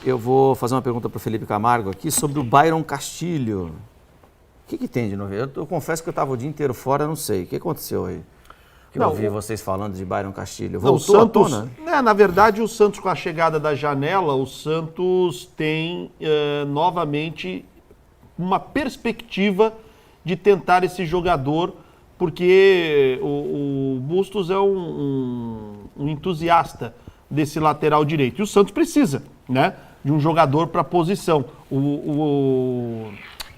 Eu vou fazer uma pergunta para o Felipe Camargo aqui sobre o Byron Castilho. O que tem de novo? Eu confesso que eu estava o dia inteiro fora, não sei. O que aconteceu aí? Eu ouvi vocês falando de Byron Castilho. Voltou o Santos, à tona? Na verdade, o Santos, com a chegada da janela, o Santos tem novamente uma perspectiva de tentar esse jogador, porque o Bustos é um entusiasta desse lateral direito. E o Santos precisa, né, de um jogador para posição. O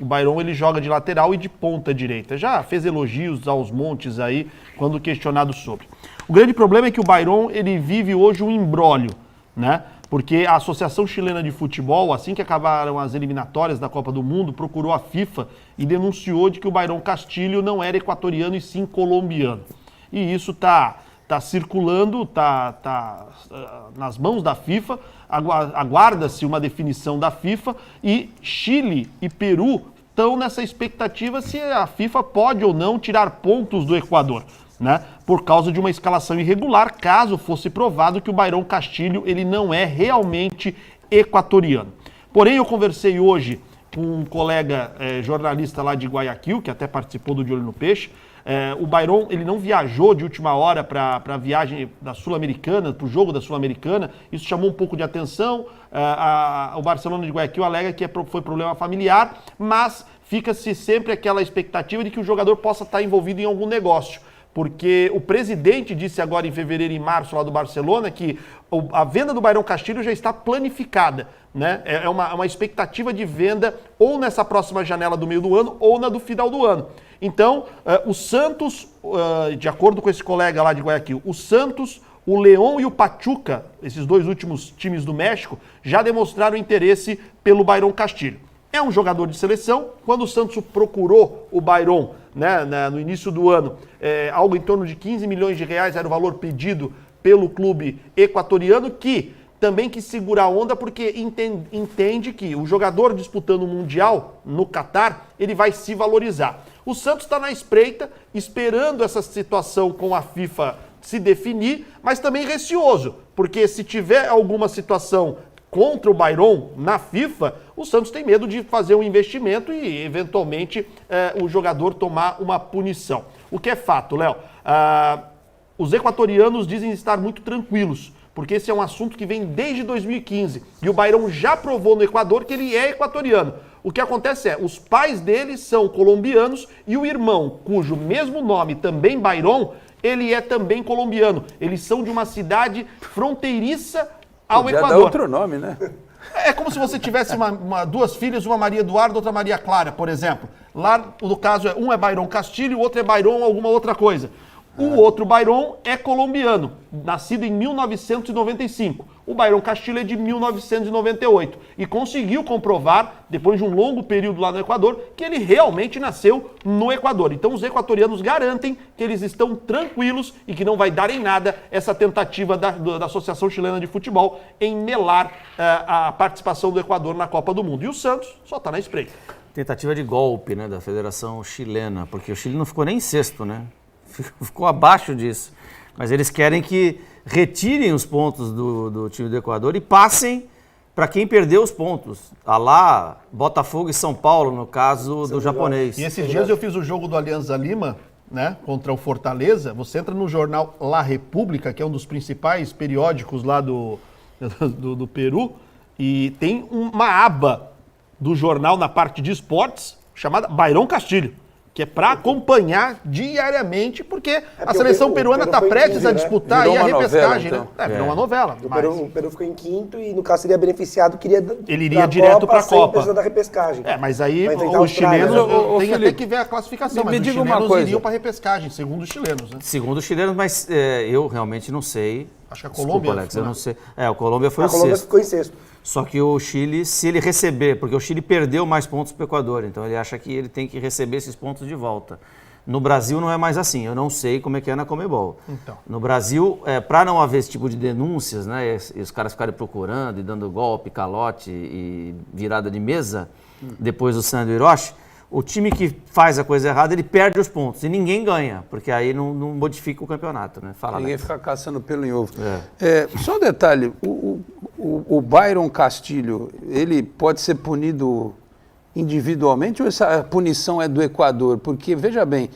Byron, ele joga de lateral e de ponta direita. Já fez elogios aos montes aí, quando questionado sobre. O grande problema é que o Byron, ele vive hoje um imbróglio, né? Porque a Associação Chilena de Futebol, assim que acabaram as eliminatórias da Copa do Mundo, procurou a FIFA e denunciou de que o Byron Castilho não era equatoriano e sim colombiano. E isso tá circulando, tá nas mãos da FIFA, aguarda-se uma definição da FIFA e Chile e Peru estão nessa expectativa se a FIFA pode ou não tirar pontos do Equador, né? Por causa de uma escalação irregular, caso fosse provado que o Byron Castilho ele não é realmente equatoriano. Porém, eu conversei hoje com um colega jornalista lá de Guayaquil, que até participou do De Olho no Peixe. O Byron, ele não viajou de última hora para a viagem da Sul-Americana, para o jogo da Sul-Americana. Isso chamou um pouco de atenção. O Barcelona de Guayaquil alega que foi problema familiar, mas fica-se sempre aquela expectativa de que o jogador possa estar envolvido em algum negócio. Porque o presidente disse agora em fevereiro e março lá do Barcelona que a venda do Byron Castilho já está planificada, né? É uma expectativa de venda ou nessa próxima janela do meio do ano ou na do final do ano. Então, o Santos, de acordo com esse colega lá de Guayaquil, o Santos, o León e o Pachuca, esses dois últimos times do México, já demonstraram interesse pelo Byron Castilho. É um jogador de seleção. Quando o Santos procurou o Byron, né, no início do ano, algo em torno de 15 milhões de reais era o valor pedido pelo clube equatoriano, que também quis segurar a onda porque entende que o jogador disputando o Mundial no Catar, ele vai se valorizar. O Santos está na espreita, esperando essa situação com a FIFA se definir, mas também receoso, porque se tiver alguma situação contra o Byron na FIFA, o Santos tem medo de fazer um investimento e, eventualmente, o jogador tomar uma punição. O que é fato, Léo? Os equatorianos dizem estar muito tranquilos, porque esse é um assunto que vem desde 2015. E o Byron já provou no Equador que ele é equatoriano. O que acontece os pais dele são colombianos e o irmão, cujo mesmo nome também Byron, ele é também colombiano. Eles são de uma cidade fronteiriça ao Equador. Dá outro nome, né? É como se você tivesse duas filhas, uma Maria Eduarda, outra Maria Clara, por exemplo. Lá, no caso, um é Byron Castilho, o outro é Byron alguma outra coisa. O outro Byron é colombiano, nascido em 1995. O Byron Castilho é de 1998 e conseguiu comprovar, depois de um longo período lá no Equador, que ele realmente nasceu no Equador. Então os equatorianos garantem que eles estão tranquilos e que não vai dar em nada essa tentativa da Associação Chilena de Futebol em melar a participação do Equador na Copa do Mundo. E o Santos só está na espreita. Tentativa de golpe, né, da Federação Chilena, porque o Chile não ficou nem em sexto, né? Ficou abaixo disso. Mas eles querem que retirem os pontos do time do Equador e passem para quem perdeu os pontos. Lá, Botafogo e São Paulo, no caso do japonês. E esses dias eu fiz o jogo do Alianza Lima, né, contra o Fortaleza. Você entra no jornal La República, que é um dos principais periódicos lá do Peru, e tem uma aba do jornal na parte de esportes chamada Byron Castilho, que é para acompanhar diariamente, porque a seleção peruana está prestes a disputar aí a repescagem, novela, né? Virou uma novela. O Peru ficou em quinto e, no caso, seria beneficiado, ele iria direto para a Copa. Da repescagem. Mas aí os chilenos têm até que ver a classificação, mas os chilenos iriam para a repescagem, segundo os chilenos, né? Segundo os chilenos, mas eu realmente não sei. Acho que a Colômbia... Desculpa, Alex, eu não sei. A Colômbia foi o sexto. A Colômbia ficou em sexto. Só que o Chile, se ele receber, porque o Chile perdeu mais pontos para o Equador, então ele acha que ele tem que receber esses pontos de volta. No Brasil não é mais assim, eu não sei como é que é na Conmebol. Então. No Brasil, para não haver esse tipo de denúncias, né, e os caras ficarem procurando e dando golpe, calote e virada de mesa, depois do Sandro Hiroshi, o time que faz a coisa errada, ele perde os pontos e ninguém ganha, porque aí não modifica o campeonato, né? Fala, Ninguém Alex. fica caçando pelo em ovo. Só um detalhe, o o Byron Castilho, ele pode ser punido individualmente ou essa punição é do Equador? Porque, veja bem,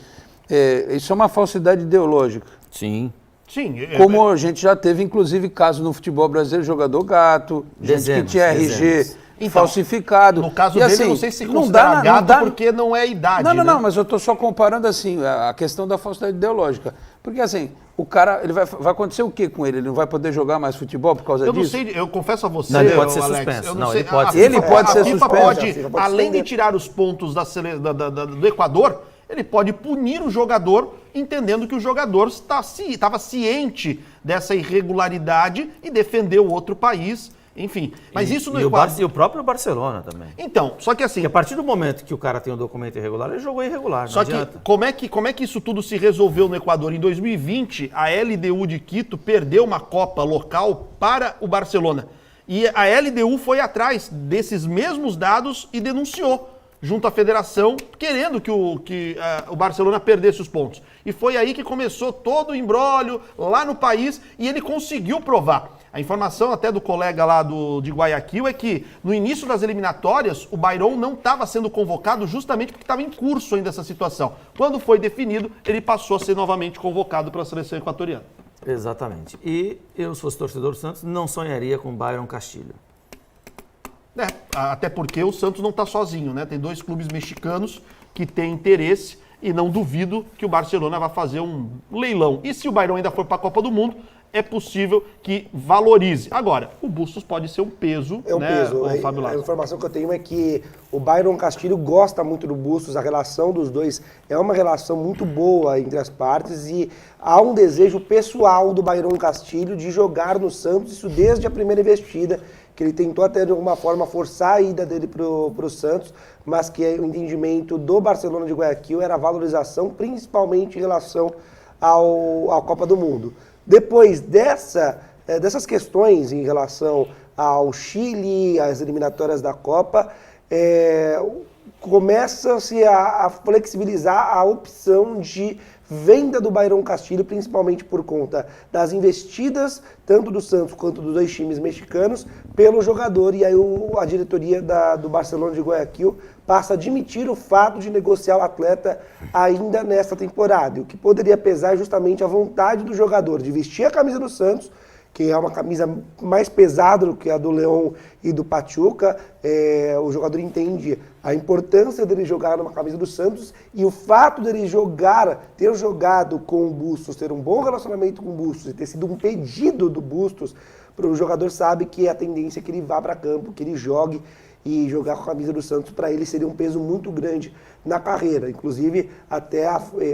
isso é uma falsidade ideológica. Sim. Sim. Como a gente já teve, inclusive, caso no futebol brasileiro, jogador gato, gente que tinha RG falsificado. No caso e, dele, assim, eu não sei se considera gato porque não é idade. Não, mas eu estou só comparando assim, a questão da falsidade ideológica. Porque assim, o cara, vai acontecer o que com ele? Ele não vai poder jogar mais futebol por causa disso? Eu não sei, eu confesso a você, não, ele pode ser Alex, suspenso. eu Não, sei, ele pode ser Ele pode ser a FIFA suspenso. pode, além de tirar os pontos do Equador, ele pode punir o jogador, entendendo que o jogador estava ciente dessa irregularidade e defendeu outro país, enfim. Mas isso no Equador... E o próprio Barcelona também. Então, só que assim... Porque a partir do momento que o cara tem um documento irregular, ele jogou irregular, Só não que adianta. como é que isso tudo se resolveu no Equador? Em 2020, a LDU de Quito perdeu uma Copa local para o Barcelona. E a LDU foi atrás desses mesmos dados e denunciou junto à federação, querendo que o Barcelona perdesse os pontos. E foi aí que começou todo o imbróglio lá no país e ele conseguiu provar. A informação até do colega lá de Guayaquil é que no início das eliminatórias o Byron não estava sendo convocado justamente porque estava em curso ainda essa situação. Quando foi definido, ele passou a ser novamente convocado pela seleção equatoriana. Exatamente. E eu, se fosse torcedor do Santos, não sonharia com Byron Castilho. Até porque o Santos não está sozinho, né? Tem 2 clubes mexicanos que têm interesse e não duvido que o Barcelona vai fazer um leilão. E se o Byron ainda for para a Copa do Mundo, é possível que valorize. Agora, o Bustos pode ser um peso, A informação que eu tenho é que o Byron Castilho gosta muito do Bustos, a relação dos dois é uma relação muito boa entre as partes e há um desejo pessoal do Byron Castilho de jogar no Santos, isso desde a primeira investida, que ele tentou até de alguma forma forçar a ida dele para o Santos, mas que o entendimento do Barcelona de Guayaquil era a valorização, principalmente em relação à Copa do Mundo. Depois dessas questões em relação ao Chile, às eliminatórias da Copa, começa-se a flexibilizar a opção de venda do Byron Castilho, principalmente por conta das investidas, tanto do Santos quanto dos 2 times mexicanos, pelo jogador. E aí a diretoria do Barcelona de Guayaquil passa a admitir o fato de negociar o atleta ainda nesta temporada. E o que poderia pesar é justamente a vontade do jogador de vestir a camisa do Santos, que é uma camisa mais pesada do que a do León e do Pachuca. O jogador entende a importância dele jogar numa camisa do Santos e o fato dele ter jogado com o Bustos, ter um bom relacionamento com o Bustos e ter sido um pedido do Bustos, o jogador sabe que a tendência é que ele vá para campo, que ele jogue, e jogar com a camisa do Santos para ele seria um peso muito grande na carreira. Inclusive, até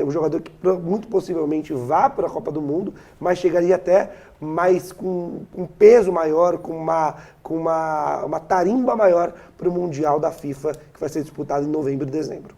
um jogador que muito possivelmente vá para a Copa do Mundo, mas chegaria até mais com um peso maior, com uma tarimba maior para o Mundial da FIFA, que vai ser disputado em novembro e dezembro.